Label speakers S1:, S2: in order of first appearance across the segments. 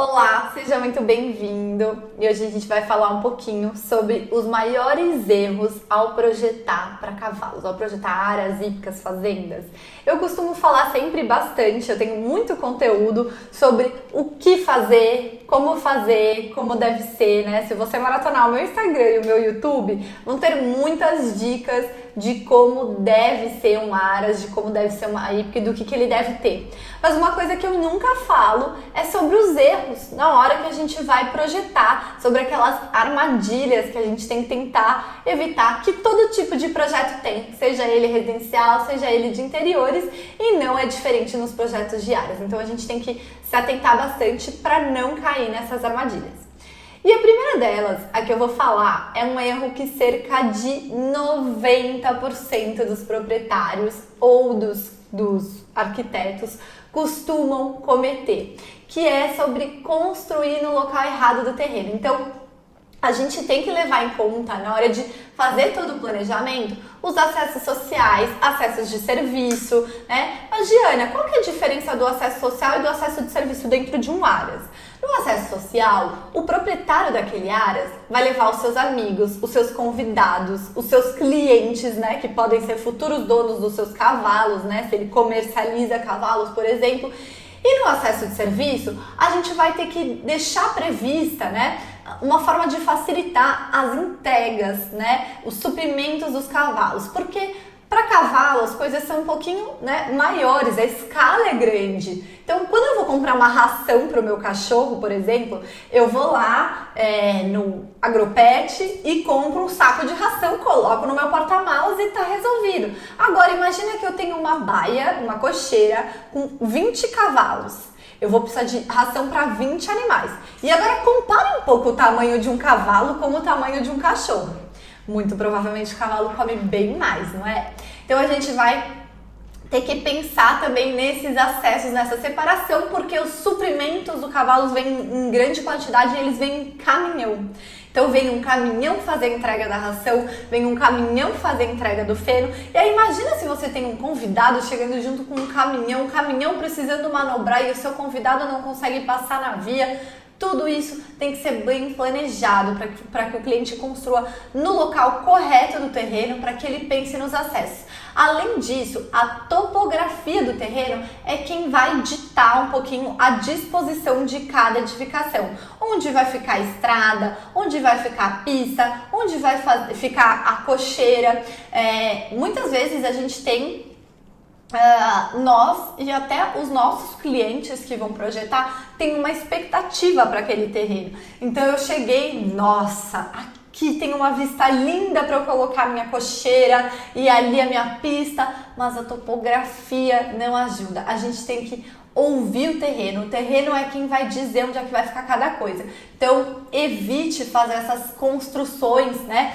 S1: Olá, seja muito bem-vindo! E hoje a gente vai falar um pouquinho sobre os maiores erros ao projetar para cavalos, ao projetar áreas hípicas, fazendas. Eu costumo falar sempre bastante, eu tenho muito conteúdo sobre o que fazer, como deve ser, né? Se você maratonar o meu Instagram e o meu YouTube, vão ter muitas dicas de como deve ser um aras, de como deve ser uma hípica e do que ele deve ter. Mas uma coisa que eu nunca falo é sobre os erros na hora que a gente vai projetar, sobre aquelas armadilhas que a gente tem que tentar evitar, que todo tipo de projeto tem, seja ele residencial, seja ele de interiores, e não é diferente nos projetos de áreas. Então a gente tem que se atentar bastante para não cair nessas armadilhas. E a primeira delas, a que eu vou falar, é um erro que cerca de 90% dos proprietários ou dos arquitetos costumam cometer, que é sobre construir no local errado do terreno. Então, a gente tem que levar em conta, na hora de fazer todo o planejamento, os acessos sociais, acessos de serviço, né? Mas, Diana, qual que é a diferença do acesso social e do acesso de serviço dentro de um aras? No acesso social, o proprietário daquele aras vai levar os seus amigos, os seus convidados, os seus clientes, né? Que podem ser futuros donos dos seus cavalos, né? Se ele comercializa cavalos, por exemplo. E no acesso de serviço, a gente vai ter que deixar prevista, né, uma forma de facilitar as entregas, né, os suprimentos dos cavalos, porque para cavalo as coisas são um pouquinho, né, maiores, a escala é grande. Então, quando eu vou comprar uma ração para o meu cachorro, por exemplo, eu vou lá no Agropet e compro um saco de ração, coloco no meu porta-malas e está resolvido. Agora, imagina que eu tenho uma baia, uma cocheira com 20 cavalos. Eu vou precisar de ração para 20 animais. E agora, compare um pouco o tamanho de um cavalo com o tamanho de um cachorro. Muito provavelmente o cavalo come bem mais, não é? Então, a gente vai ter que pensar também nesses acessos, nessa separação, porque os suprimentos do cavalo vêm em grande quantidade e eles vêm em caminhão. Então vem um caminhão fazer a entrega da ração, vem um caminhão fazer a entrega do feno. E aí imagina se você tem um convidado chegando junto com um caminhão precisando manobrar e o seu convidado não consegue passar na via. Tudo isso tem que ser bem planejado para que o cliente construa no local correto do terreno, para que ele pense nos acessos. Além disso, a topografia do terreno é quem vai ditar um pouquinho a disposição de cada edificação. Onde vai ficar a estrada, onde vai ficar a pista, onde vai ficar a cocheira. Muitas vezes a gente tem nós e até os nossos clientes que vão projetar têm uma expectativa para aquele terreno. Então eu cheguei, nossa, aqui tem uma vista linda para eu colocar minha cocheira e ali a minha pista, mas a topografia não ajuda. A gente tem que ouvir o terreno é quem vai dizer onde é que vai ficar cada coisa. Então, evite fazer essas construções, né?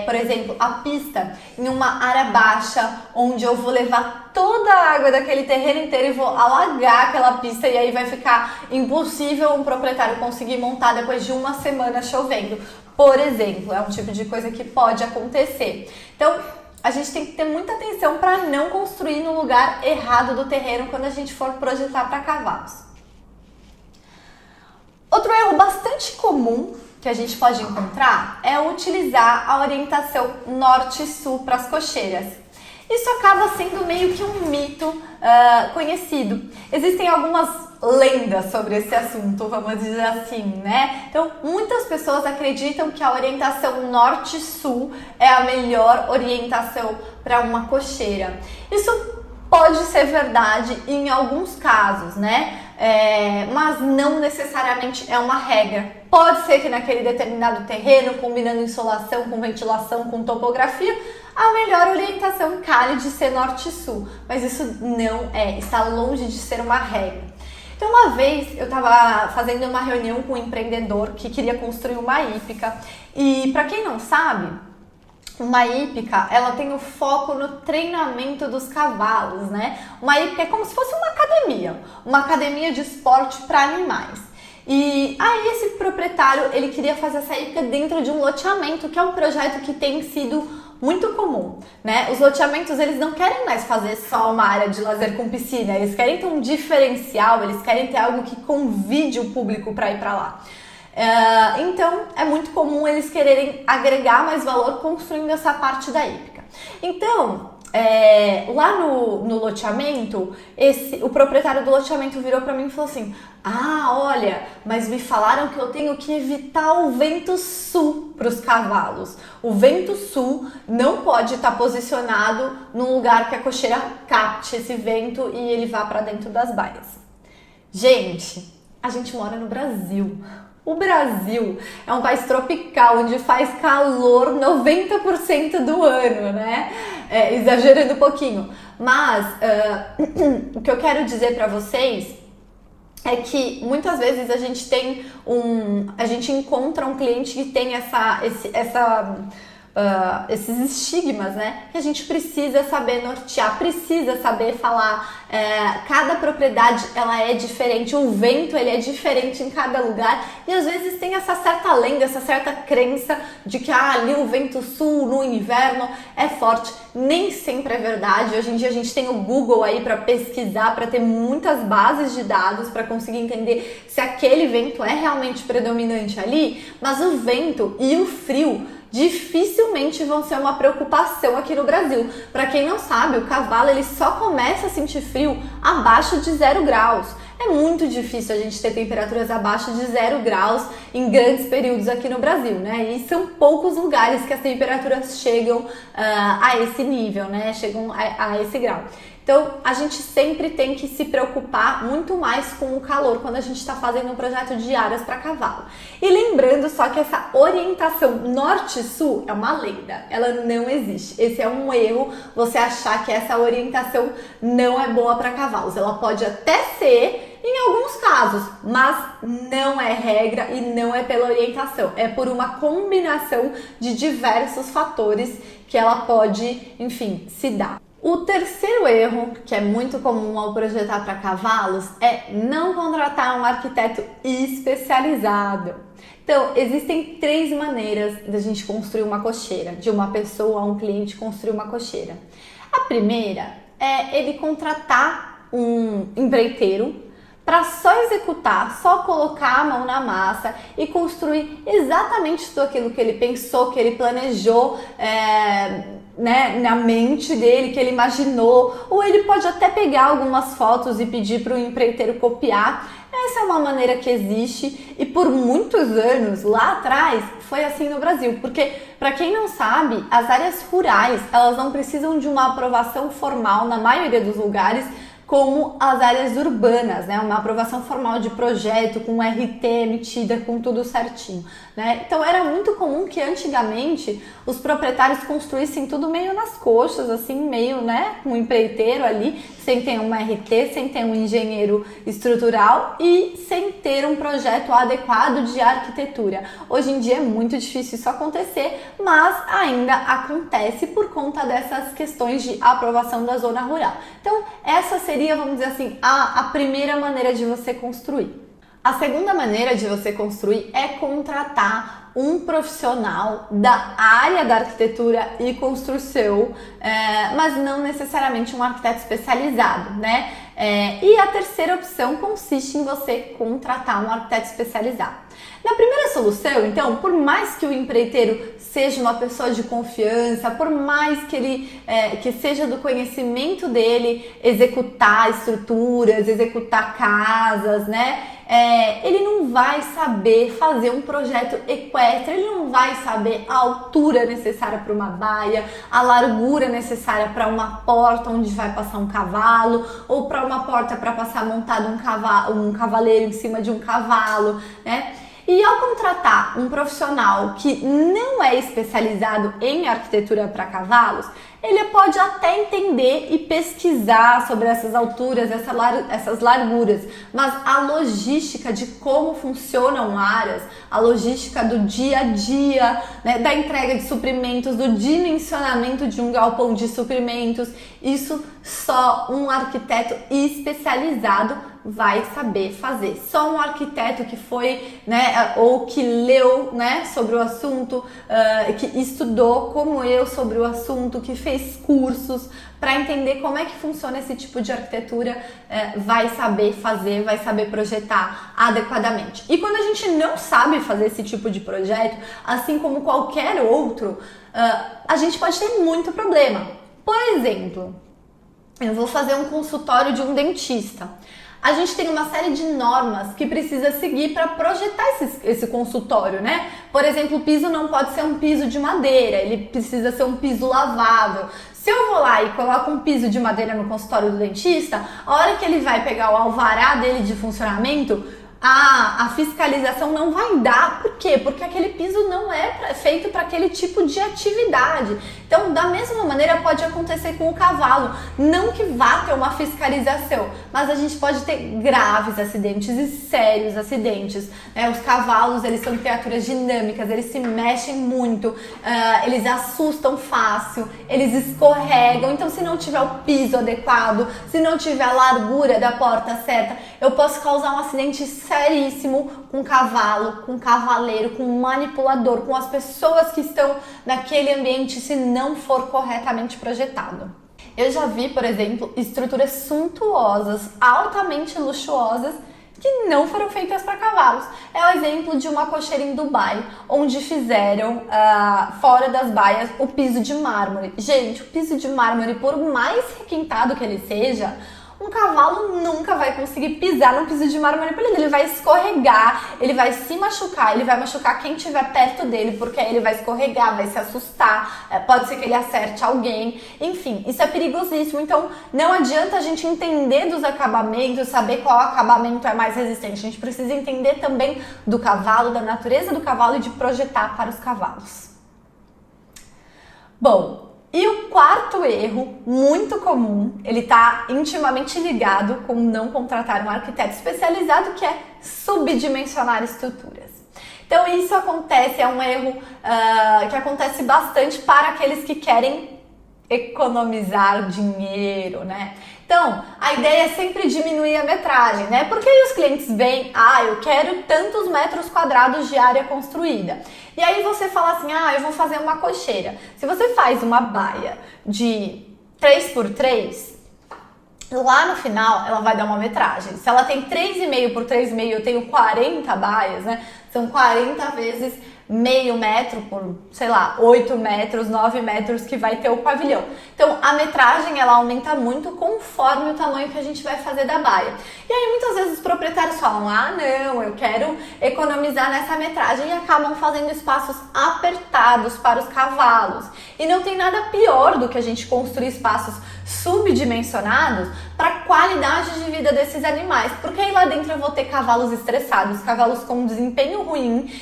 S1: Por exemplo, a pista em uma área baixa, onde eu vou levar toda a água daquele terreno inteiro e vou alagar aquela pista e aí vai ficar impossível um proprietário conseguir montar depois de uma semana chovendo. Por exemplo, é um tipo de coisa que pode acontecer. Então, a gente tem que ter muita atenção para não construir no lugar errado do terreno quando a gente for projetar para cavalos. Outro erro bastante comum que a gente pode encontrar é utilizar a orientação norte-sul para as cocheiras. Isso acaba sendo meio que um mito conhecido. Existem algumas lendas sobre esse assunto, vamos dizer assim, né? Então, muitas pessoas acreditam que a orientação norte-sul é a melhor orientação para uma cocheira. Isso pode ser verdade em alguns casos, né? Mas não necessariamente é uma regra. Pode ser que naquele determinado terreno, combinando insolação com ventilação, com topografia, a melhor orientação cale de ser norte-sul, mas isso não está longe de ser uma regra. Então, uma vez eu estava fazendo uma reunião com um empreendedor que queria construir uma hípica e, para quem não sabe, uma hípica, ela tem o foco no treinamento dos cavalos, né? Uma hípica é como se fosse uma academia de esporte para animais. E aí esse proprietário, ele queria fazer essa hípica dentro de um loteamento, que é um projeto que tem sido muito comum, né? Os loteamentos, eles não querem mais fazer só uma área de lazer com piscina, eles querem ter um diferencial, eles querem ter algo que convide o público para ir para lá. Então, é muito comum eles quererem agregar mais valor construindo essa parte da hípica. Então, lá no loteamento, o proprietário do loteamento virou para mim e falou assim: olha, mas me falaram que eu tenho que evitar o vento sul para os cavalos. O vento sul não pode estar posicionado num lugar que a cocheira capte esse vento e ele vá para dentro das baias. Gente, a gente mora no Brasil. O Brasil é um país tropical, onde faz calor 90% do ano, né? Exagerando um pouquinho. Mas o que eu quero dizer para vocês é que muitas vezes a gente encontra um cliente que tem esses estigmas, né? Que a gente precisa saber nortear, precisa saber falar. Cada propriedade, ela é diferente, o vento, ele é diferente em cada lugar, e às vezes tem essa certa lenda, essa certa crença de que ali o vento sul no inverno é forte. Nem sempre é verdade. Hoje em dia a gente tem o Google aí para pesquisar, para ter muitas bases de dados para conseguir entender se aquele vento é realmente predominante ali, mas o vento e o frio dificilmente vão ser uma preocupação aqui no Brasil. Para quem não sabe, o cavalo ele só começa a sentir frio abaixo de 0 graus. É muito difícil a gente ter temperaturas abaixo de 0 graus em grandes períodos aqui no Brasil, né? E são poucos lugares que as temperaturas chegam a esse nível, né? Chegam a esse grau. Então, a gente sempre tem que se preocupar muito mais com o calor quando a gente está fazendo um projeto de áreas para cavalo. E lembrando só que essa orientação norte-sul é uma lenda, ela não existe. Esse é um erro, você achar que essa orientação não é boa para cavalos. Ela pode até ser em alguns casos, mas não é regra e não é pela orientação. É por uma combinação de diversos fatores que ela pode, enfim, se dar. O terceiro erro, que é muito comum ao projetar para cavalos, é não contratar um arquiteto especializado. Então, existem 3 maneiras da gente construir uma cocheira, de uma pessoa a um cliente construir uma cocheira. A primeira é ele contratar um empreiteiro para só executar, só colocar a mão na massa e construir exatamente tudo aquilo que ele pensou, que ele planejou, né, na mente dele, que ele imaginou. Ou ele pode até pegar algumas fotos e pedir para o empreiteiro copiar. Essa é uma maneira que existe e por muitos anos lá atrás foi assim no Brasil, porque para quem não sabe, as áreas rurais elas não precisam de uma aprovação formal na maioria dos lugares, como as áreas urbanas, né? Uma aprovação formal de projeto, com RT emitida, com tudo certinho, né? Então era muito comum que antigamente os proprietários construíssem tudo meio nas coxas, assim, meio, né? Um empreiteiro ali, sem ter uma RT, sem ter um engenheiro estrutural e sem ter um projeto adequado de arquitetura. Hoje em dia é muito difícil isso acontecer, mas ainda acontece por conta dessas questões de aprovação da zona rural. Então essa seria, vamos dizer assim, a primeira maneira de você construir. A segunda maneira de você construir é contratar um profissional da área da arquitetura e construção, mas não necessariamente um arquiteto especializado, né? E a terceira opção consiste em você contratar um arquiteto especializado. Na primeira solução, então, por mais que o empreiteiro seja uma pessoa de confiança, por mais que ele que seja do conhecimento dele executar estruturas, executar casas, né? Ele não vai saber fazer um projeto equestre, ele não vai saber a altura necessária para uma baia, a largura necessária para uma porta onde vai passar um cavalo, ou para uma porta para passar montado um cavaleiro em cima de um cavalo, né? E ao contratar um profissional que não é especializado em arquitetura para cavalos, ele pode até entender e pesquisar sobre essas alturas, essas larguras, mas a logística de como funcionam áreas, a logística do dia a dia, né, da entrega de suprimentos, do dimensionamento de um galpão de suprimentos, isso só um arquiteto especializado vai saber fazer. Só um arquiteto que foi, né, ou que leu, né, sobre o assunto, que estudou como eu sobre o assunto, que fez cursos para entender como é que funciona esse tipo de arquitetura, vai saber fazer, vai saber projetar adequadamente. E quando a gente não sabe fazer esse tipo de projeto, assim como qualquer outro, a gente pode ter muito problema. Por exemplo, eu vou fazer um consultório de um dentista. A gente tem uma série de normas que precisa seguir para projetar esse consultório, né? Por exemplo, o piso não pode ser um piso de madeira, ele precisa ser um piso lavável. Se eu vou lá e coloco um piso de madeira no consultório do dentista, a hora que ele vai pegar o alvará dele de funcionamento, a fiscalização não vai dar. Por quê? Porque aquele piso não é feito para aquele tipo de atividade. Então, da mesma maneira, pode acontecer com o cavalo. Não que vá ter uma fiscalização, mas a gente pode ter graves acidentes e sérios acidentes, né? Os cavalos, eles são criaturas dinâmicas, eles se mexem muito, eles assustam fácil, eles escorregam. Então, se não tiver o piso adequado, se não tiver a largura da porta certa, eu posso causar um acidente seríssimo com cavalo, com cavaleiro, com manipulador, com as pessoas que estão naquele ambiente, se não for corretamente projetado. Eu já vi, por exemplo, estruturas suntuosas, altamente luxuosas, que não foram feitas para cavalos. É o exemplo de uma cocheira em Dubai, onde fizeram fora das baias o piso de mármore. Gente, o piso de mármore, por mais requintado que ele seja, um cavalo nunca vai conseguir pisar no piso de mármore polido. Ele vai escorregar, ele vai se machucar, ele vai machucar quem estiver perto dele, porque aí ele vai escorregar, vai se assustar, pode ser que ele acerte alguém. Enfim, isso é perigosíssimo. Então, não adianta a gente entender dos acabamentos, saber qual acabamento é mais resistente. A gente precisa entender também do cavalo, da natureza do cavalo e de projetar para os cavalos. Bom, e o quarto erro, muito comum, ele está intimamente ligado com não contratar um arquiteto especializado, que é subdimensionar estruturas. Então isso acontece, é um erro que acontece bastante para aqueles que querem economizar dinheiro, né? Então, a ideia é sempre diminuir a metragem, né? Porque aí os clientes veem, eu quero tantos metros quadrados de área construída. E aí você fala assim, eu vou fazer uma cocheira. Se você faz uma baia de 3x3, lá no final ela vai dar uma metragem. Se ela tem 3,5 por 3,5, eu tenho 40 baias, né? São 40 vezes meio metro por, 8 metros, 9 metros que vai ter o pavilhão. Então, a metragem, ela aumenta muito conforme o tamanho que a gente vai fazer da baia. E aí, muitas vezes, os proprietários falam, não, eu quero economizar nessa metragem, e acabam fazendo espaços apertados para os cavalos. E não tem nada pior do que a gente construir espaços subdimensionados para a qualidade de vida desses animais, porque aí lá dentro eu vou ter cavalos estressados, cavalos com desempenho ruim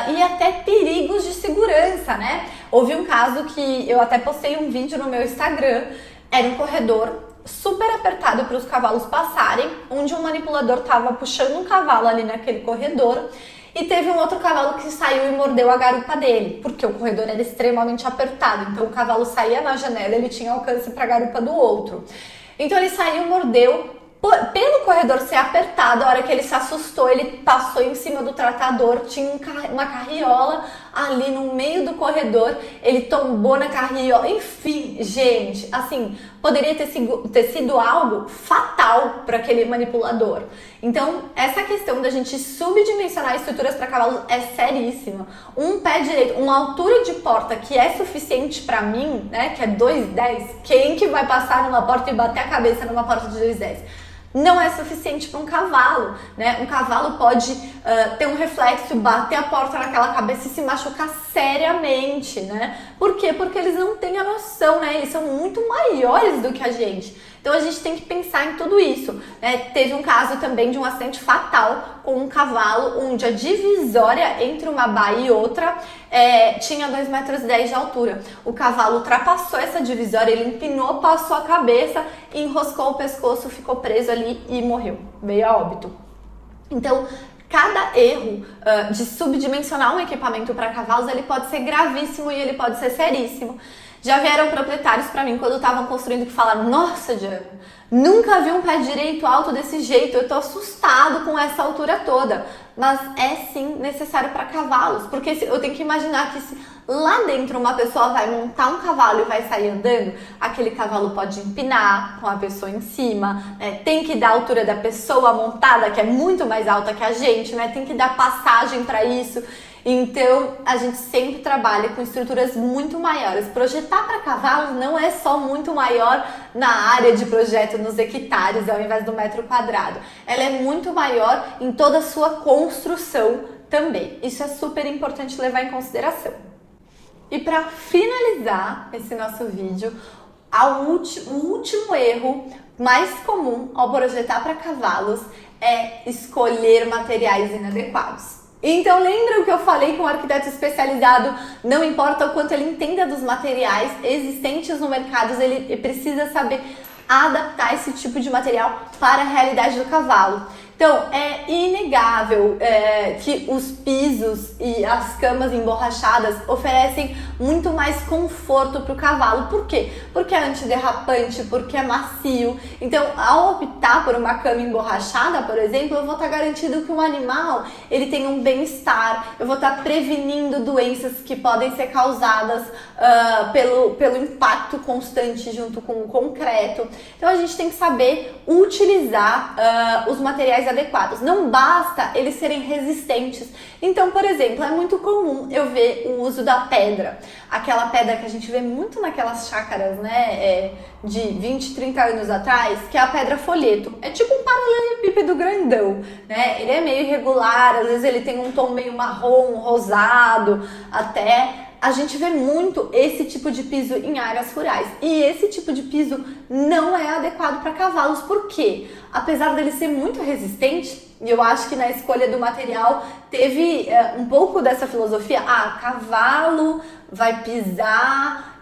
S1: e até perigos de segurança, né? Houve um caso que eu até postei um vídeo no meu Instagram, era um corredor super apertado para os cavalos passarem, onde um manipulador estava puxando um cavalo ali naquele corredor, e teve um outro cavalo que saiu e mordeu a garupa dele, porque o corredor era extremamente apertado, então o cavalo saía na janela, ele tinha alcance para a garupa do outro. Então ele saiu, mordeu, pelo corredor ser apertado, a hora que ele se assustou, ele passou em cima do tratador, tinha uma carriola ali no meio do corredor, ele tombou na carriola, enfim, gente, assim, poderia ter sido algo fatal para aquele manipulador. Então, essa questão da gente subdimensionar estruturas para cavalos é seríssima. Um pé direito, uma altura de porta que é suficiente para mim, né, que é 2,10, quem que vai passar numa porta e bater a cabeça numa porta de 2,10? Não é suficiente para um cavalo, né? Um cavalo pode ter um reflexo, bater a porta naquela cabeça e se machucar seriamente, né? Por quê? Porque eles não têm a noção, né? Eles são muito maiores do que a gente. Então a gente tem que pensar em tudo isso, né? Teve um caso também de um acidente fatal com um cavalo, onde a divisória entre uma baia e outra tinha 2,10 metros de altura. O cavalo ultrapassou essa divisória, ele empinou, passou a cabeça, enroscou o pescoço, ficou preso ali e morreu, veio a óbito. Então, cada erro de subdimensionar um equipamento para cavalos, ele pode ser gravíssimo e ele pode ser seríssimo. Já vieram proprietários para mim quando estavam construindo que falaram, nossa, Diana, Nunca vi um pé direito alto desse jeito, eu tô assustado com essa altura toda. Mas é sim necessário para cavalos, porque eu tenho que imaginar que se lá dentro uma pessoa vai montar um cavalo e vai sair andando, aquele cavalo pode empinar com a pessoa em cima, né? Tem que dar a altura da pessoa montada, que é muito mais alta que a gente, né? Tem que dar passagem para isso. Então, a gente sempre trabalha com estruturas muito maiores. Projetar para cavalos não é só muito maior na área de projeto, nos hectares, ao invés do metro quadrado. Ela é muito maior em toda a sua construção também. Isso é super importante levar em consideração. E para finalizar esse nosso vídeo, o último erro mais comum ao projetar para cavalos é escolher materiais inadequados. Então lembra o que eu falei que um arquiteto especializado, não importa o quanto ele entenda dos materiais existentes no mercado, ele precisa saber adaptar esse tipo de material para a realidade do cavalo. Então, é inegável que os pisos e as camas emborrachadas oferecem muito mais conforto para o cavalo. Por quê? Porque é antiderrapante, porque é macio. Então, ao optar por uma cama emborrachada, por exemplo, eu vou estar garantido que o animal ele tem um bem-estar, eu vou estar prevenindo doenças que podem ser causadas pelo impacto constante junto com o concreto. Então, a gente tem que saber utilizar os materiais adequados. Não basta eles serem resistentes. Então, por exemplo, é muito comum eu ver o uso da pedra. Aquela pedra que a gente vê muito naquelas chácaras, né, de 20, 30 anos atrás, que é a pedra folheto. É tipo um paralelepípedo grandão, né? Ele é meio irregular, às vezes ele tem um tom meio marrom, rosado, até. A gente vê muito esse tipo de piso em áreas rurais. E esse tipo de piso não é adequado para cavalos. Por quê? Apesar dele ser muito resistente, e eu acho que na escolha do material teve um pouco dessa filosofia. Cavalo vai pisar,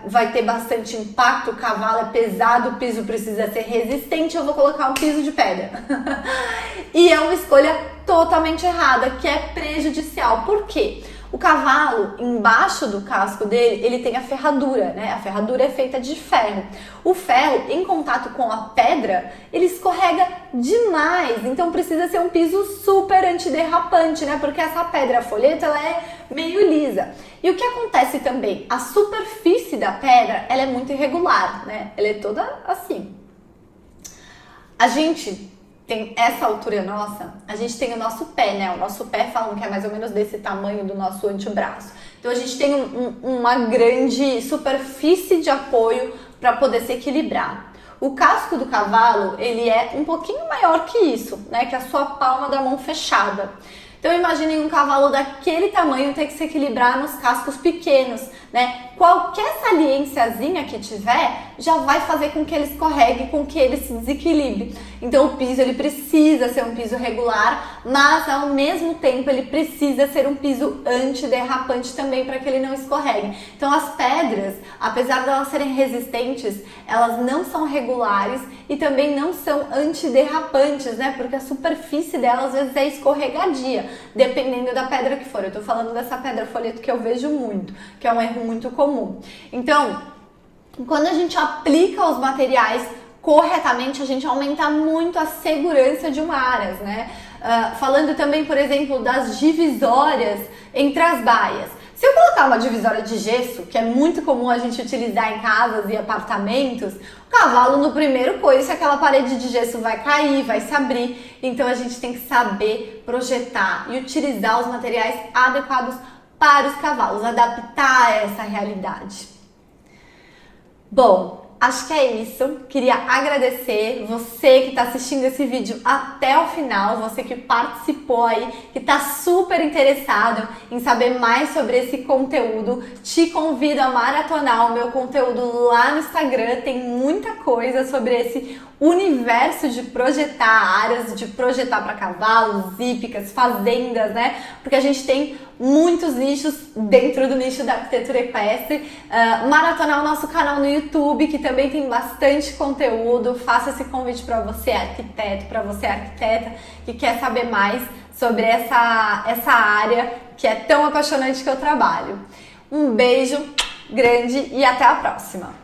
S1: vai ter bastante impacto, o cavalo é pesado, o piso precisa ser resistente, eu vou colocar um piso de pedra. E é uma escolha totalmente errada, que é prejudicial. Por quê? O cavalo, embaixo do casco dele, ele tem a ferradura, né? A ferradura é feita de ferro. O ferro, em contato com a pedra, ele escorrega demais. Então precisa ser um piso super antiderrapante, né? Porque essa pedra folheta, ela é meio lisa. E o que acontece também? A superfície da pedra, ela é muito irregular, né? Ela é toda assim. A gente tem essa altura nossa, a gente tem o nosso pé, né? O nosso pé falam que é mais ou menos desse tamanho do nosso antebraço. Então a gente tem uma grande superfície de apoio para poder se equilibrar. O casco do cavalo, ele é um pouquinho maior que isso, né? Que a sua palma da mão fechada. Então imaginem um cavalo daquele tamanho ter que se equilibrar nos cascos pequenos, né? Qualquer saliênciazinha que tiver já vai fazer com que ele escorregue, com que ele se desequilibre. Então o piso ele precisa ser um piso regular, mas ao mesmo tempo ele precisa ser um piso antiderrapante também para que ele não escorregue. Então as pedras, apesar de elas serem resistentes, elas não são regulares e também não são antiderrapantes, né? Porque a superfície delas às vezes é escorregadia, dependendo da pedra que for. Eu tô falando dessa pedra folheto que eu vejo muito, que é um erro muito comum. Então, quando a gente aplica os materiais corretamente, a gente aumenta muito a segurança de uma área, né? Falando também, por exemplo, das divisórias entre as baias. Se eu colocar uma divisória de gesso, que é muito comum a gente utilizar em casas e apartamentos, o cavalo no primeiro coice, aquela parede de gesso vai cair, vai se abrir. Então a gente tem que saber projetar e utilizar os materiais adequados para os cavalos, adaptar a essa realidade. Bom, acho que é isso. Queria agradecer você que está assistindo esse vídeo até o final, você que participou aí, que está super interessado em saber mais sobre esse conteúdo. Te convido a maratonar o meu conteúdo lá no Instagram, tem muita coisa sobre esse universo de projetar áreas, de projetar para cavalos, hípicas, fazendas, né? Porque a gente tem muitos nichos dentro do nicho da arquitetura equestre. Maratonar o nosso canal no YouTube, que também tem bastante conteúdo. Faço esse convite para você, arquiteto, para você, arquiteta, que quer saber mais sobre essa área que é tão apaixonante que eu trabalho. Um beijo grande e até a próxima!